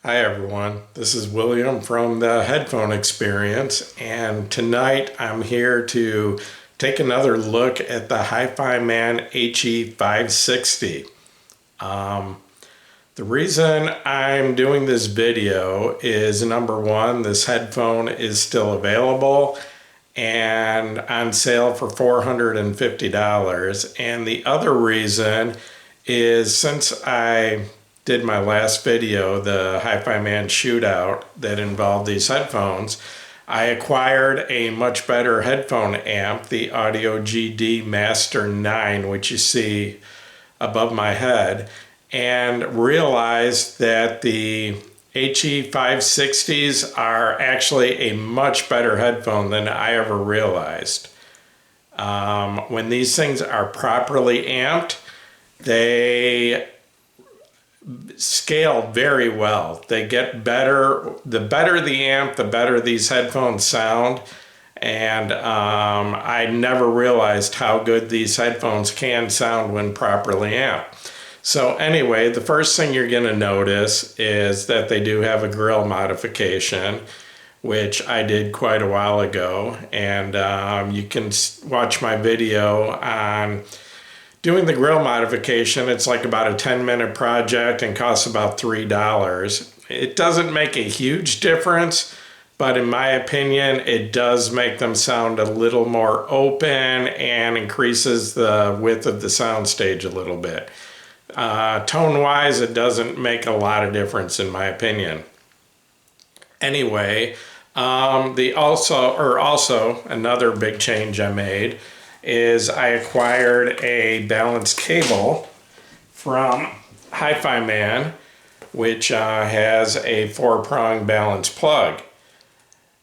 Hi everyone, this is William from the Headphone Experience, and tonight I'm here to take another look at the Hifiman HE-560. The reason I'm doing this video is, number one, this headphone is still available and on sale for $450, and the other reason is since I did my last video, the Hifiman shootout that involved these headphones, I acquired a much better headphone amp, the Audio GD Master 9, which you see above my head, and realized that the HE-560s are actually a much better headphone than I ever realized. When these things are properly amped, they scale very well. They get better. The better the amp, the better these headphones sound. And I never realized how good these headphones can sound when properly amped. So anyway, the first thing you're going to notice is that they do have a Grille modification, which I did quite a while ago. And you can watch my video on doing the Grille modification. It's like about a 10-minute project and costs about $3. It doesn't make a huge difference, but in my opinion, it does make them sound a little more open and increases the width of the soundstage a little bit. Tone-wise, it doesn't make a lot of difference in my opinion. Anyway, also another big change I made is I acquired a balanced cable from Hifiman, which has a 4-prong balance plug,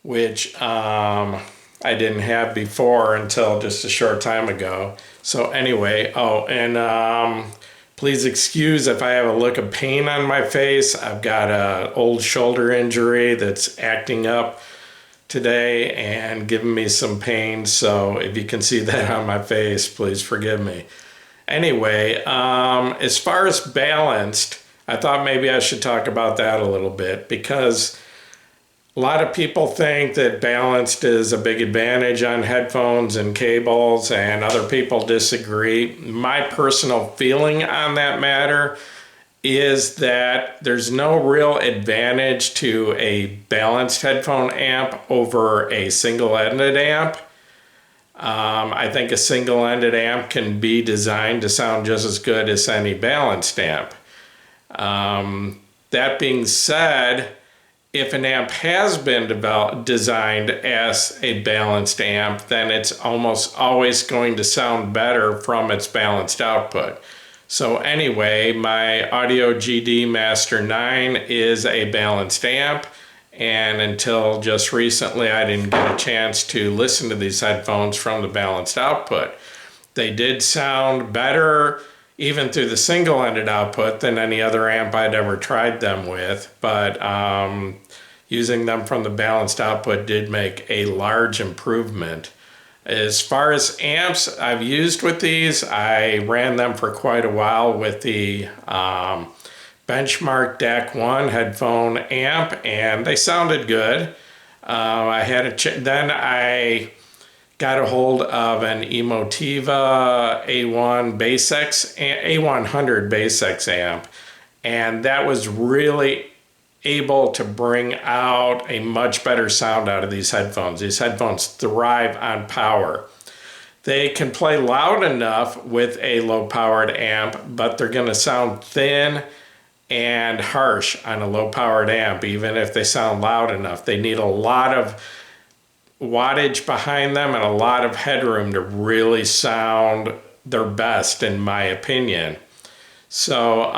which I didn't have before until just a short time ago. So anyway, please excuse if I have a look of pain on my face. I've got an old shoulder injury that's acting up today and giving me some pain, so if you can see that on my face, please forgive me. Anyway, as far as balanced, I thought maybe I should talk about that a little bit, because a lot of people think that balanced is a big advantage on headphones and cables, and other people disagree. My personal feeling on that matter is that there's no real advantage to a balanced headphone amp over a single-ended amp. I think a single-ended amp can be designed to sound just as good as any balanced amp. That being said, if an amp has been designed as a balanced amp, then it's almost always going to sound better from its balanced output. So anyway, my Audio GD Master 9 is a balanced amp, and until just recently I didn't get a chance to listen to these headphones from the balanced output. They did sound better even through the single-ended output than any other amp I'd ever tried them with, but using them from the balanced output did make a large improvement. As far as amps I've used with these, I ran them for quite a while with the Benchmark DAC1 headphone amp, and they sounded good. Then I got a hold of an Emotiva A100 Bass X amp, and that was really able to bring out a much better sound out of these headphones. These headphones thrive on power. They can play loud enough with a low-powered amp, but they're going to sound thin and harsh on a low-powered amp, even if they sound loud enough. They need a lot of wattage behind them and a lot of headroom to really sound their best, in my opinion. So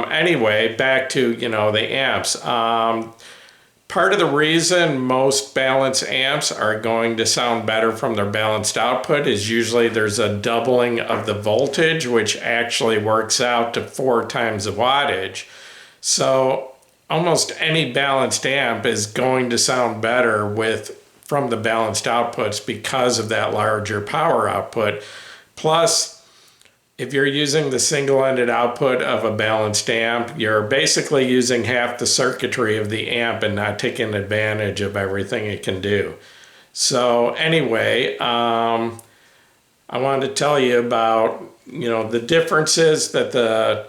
anyway, back to, the amps. Part of the reason most balanced amps are going to sound better from their balanced output is usually there's a doubling of the voltage, which actually works out to 4 times the wattage. So almost any balanced amp is going to sound better from the balanced outputs because of that larger power output. Plus, if you're using the single-ended output of a balanced amp, you're basically using half the circuitry of the amp and not taking advantage of everything it can do. So anyway, I wanted to tell you about, the differences that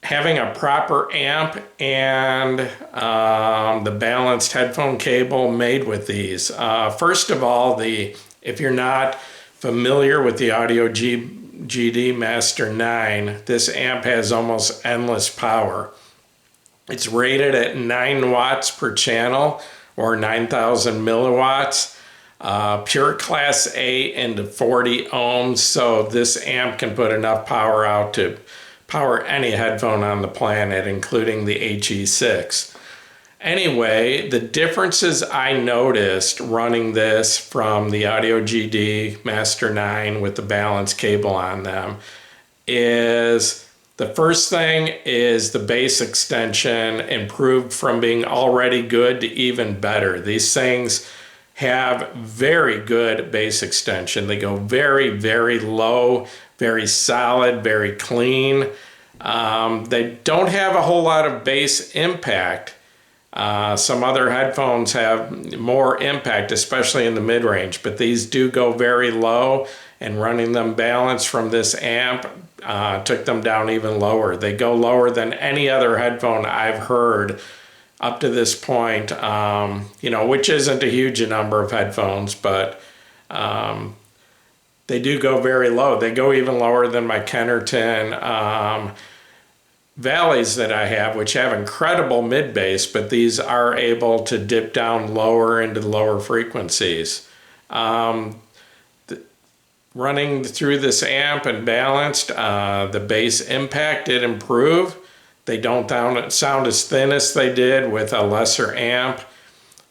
having a proper amp and the balanced headphone cable made with these. First of all, if you're not familiar with the Audio GD Master 9, this amp has almost endless power. It's rated at 9 watts per channel, or 9,000 milliwatts. Pure Class A into 40 ohms, so this amp can put enough power out to power any headphone on the planet, including the HE6. Anyway, the differences I noticed running this from the Audio GD Master 9 with the balanced cable on them is, the first thing is the bass extension improved from being already good to even better. These things have very good bass extension. They go very, very low, very solid, very clean. They don't have a whole lot of bass impact. Some other headphones have more impact, especially in the mid-range, but these do go very low, and running them balanced from this amp took them down even lower. They go lower than any other headphone I've heard up to this point, which isn't a huge number of headphones, but they do go very low. They go even lower than my Kennerton Valleys that I have, which have incredible mid bass, but these are able to dip down lower into the lower frequencies. Running through this amp and balanced, the bass impact did improve. They don't sound as thin as they did with a lesser amp.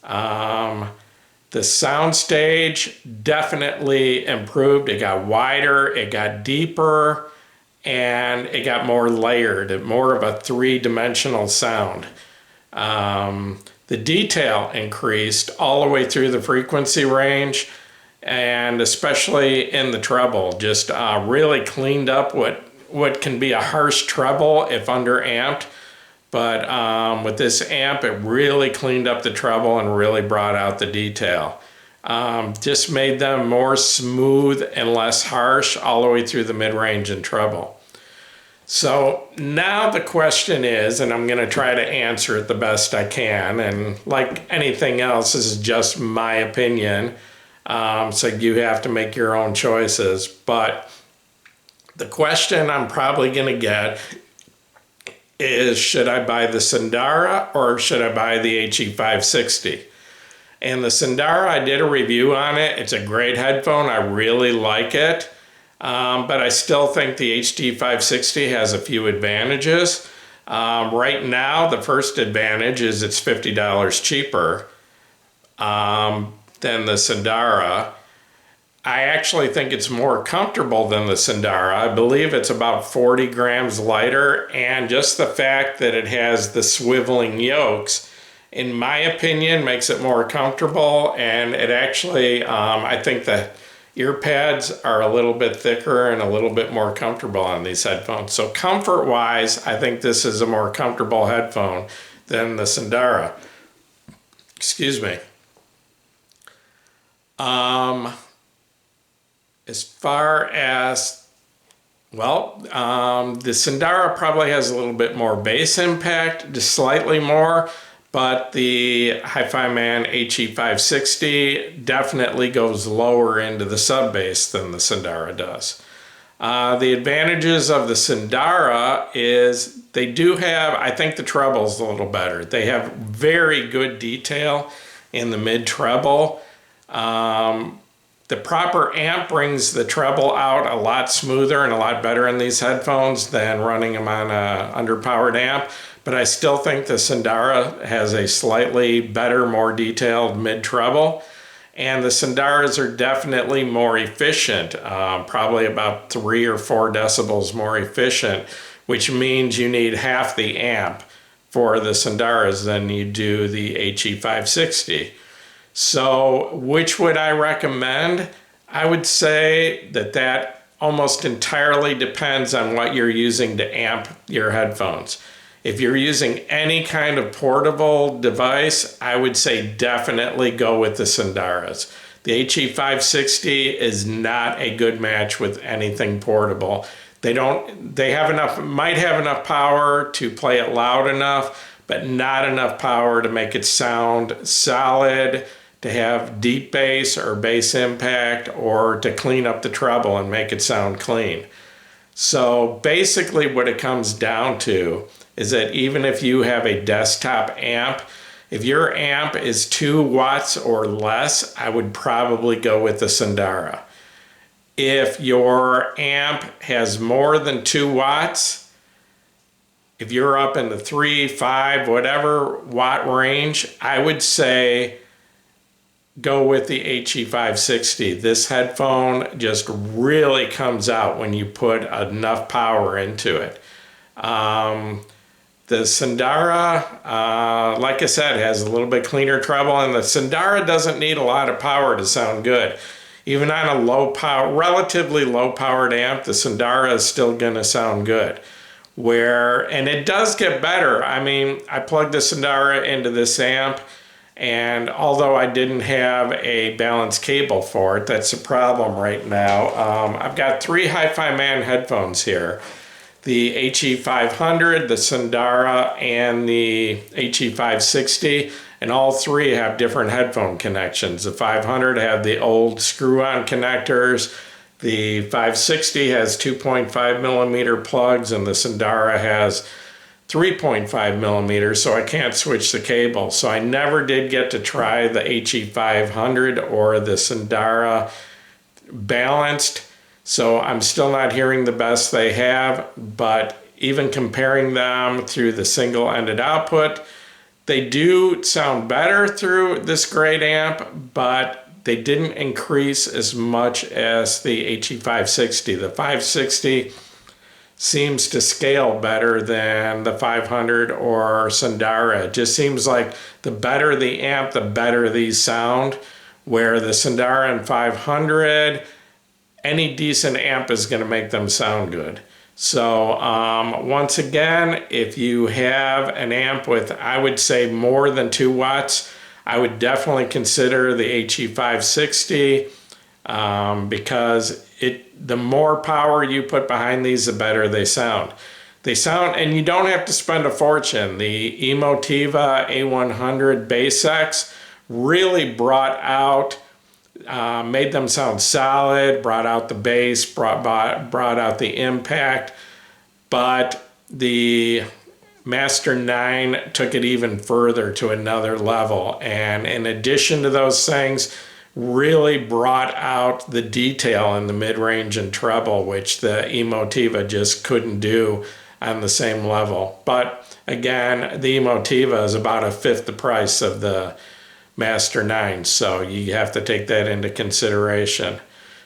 The sound stage definitely improved. It got wider, it got deeper, and it got more layered, more of a three-dimensional sound. The detail increased all the way through the frequency range, and especially in the treble, just really cleaned up what can be a harsh treble if under-amped. But with this amp, it really cleaned up the treble and really brought out the detail. Just made them more smooth and less harsh all the way through the mid-range and treble. So now the question is, and I'm going to try to answer it the best I can, and like anything else, this is just my opinion, so you have to make your own choices. But the question I'm probably going to get is, should I buy the Sundara or should I buy the HE-560? And the Sundara, I did a review on it. It's a great headphone. I really like it. But I still think the HE-560 has a few advantages. Right now, the first advantage is it's $50 cheaper than the Sundara. I actually think it's more comfortable than the Sundara. I believe it's about 40 grams lighter, and just the fact that it has the swiveling yokes, in my opinion, makes it more comfortable. And it actually, I think the ear pads are a little bit thicker and a little bit more comfortable on these headphones. So comfort-wise, I think this is a more comfortable headphone than the Sundara. Excuse me. As far as, the Sundara probably has a little bit more bass impact, just slightly more, but the Hifiman HE-560 definitely goes lower into the sub bass than the Sundara does. The advantages of the Sundara is they do have, I think the treble's a little better. They have very good detail in the mid treble. The proper amp brings the treble out a lot smoother and a lot better in these headphones than running them on an underpowered amp. But I still think the Sundara has a slightly better, more detailed mid-treble. And the Sundaras are definitely more efficient, probably about 3 or 4 decibels more efficient, which means you need half the amp for the Sundaras than you do the HE-560. So which would I recommend? I would say that almost entirely depends on what you're using to amp your headphones. If you're using any kind of portable device, I would say definitely go with the Sundaras. The HE-560 is not a good match with anything portable. They might have enough power to play it loud enough, but not enough power to make it sound solid, to have deep bass or bass impact, or to clean up the treble and make it sound clean. So basically what it comes down to is that even if you have a desktop amp, if your amp is 2 watts or less, I would probably go with the Sundara. If your amp has more than 2 watts, if you're up in the 3, 5, whatever watt range, I would say go with the HE-560. This headphone just really comes out when you put enough power into it. The Sundara, like I said, has a little bit cleaner treble, and the Sundara doesn't need a lot of power to sound good. Even on a low power, relatively low powered amp, the Sundara is still gonna sound good. And it does get better. I mean, I plugged the Sundara into this amp, and although I didn't have a balanced cable for it, that's a problem right now. I've got 3 Hifiman headphones here. The HE-500, the Sundara, and the HE-560, and all 3 have different headphone connections. The 500 have the old screw-on connectors, the 560 has 2.5 millimeter plugs, and the Sundara has 3.5 millimeters, so I can't switch the cable. So I never did get to try the HE-500 or the Sundara balanced. So I'm still not hearing the best they have, but even comparing them through the single-ended output, they do sound better through this great amp, but they didn't increase as much as the HE-560. The 560 seems to scale better than the 500 or Sundara. It just seems like the better the amp, the better these sound, where the Sundara and 500, any decent amp is going to make them sound good. So once again, if you have an amp with, I would say, more than 2 watts, I would definitely consider the HE-560 because the more power you put behind these, the better they sound. And you don't have to spend a fortune. The Emotiva A100 Bass X really brought out, made them sound solid, brought out the bass, brought out the impact, but the Master 9 took it even further to another level, and in addition to those things, really brought out the detail in the mid-range and treble, which the Emotiva just couldn't do on the same level. But again, the Emotiva is about 1/5 the price of the Master 9, so you have to take that into consideration.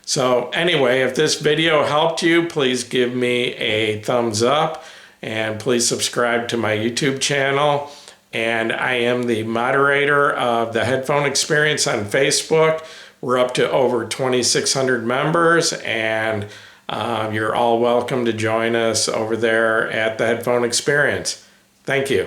So anyway, if this video helped you, please give me a thumbs up, and please subscribe to my YouTube channel. And I am the moderator of the Headphone Experience on Facebook. We're up to over 2,600 members, and you're all welcome to join us over there at the Headphone Experience. Thank you.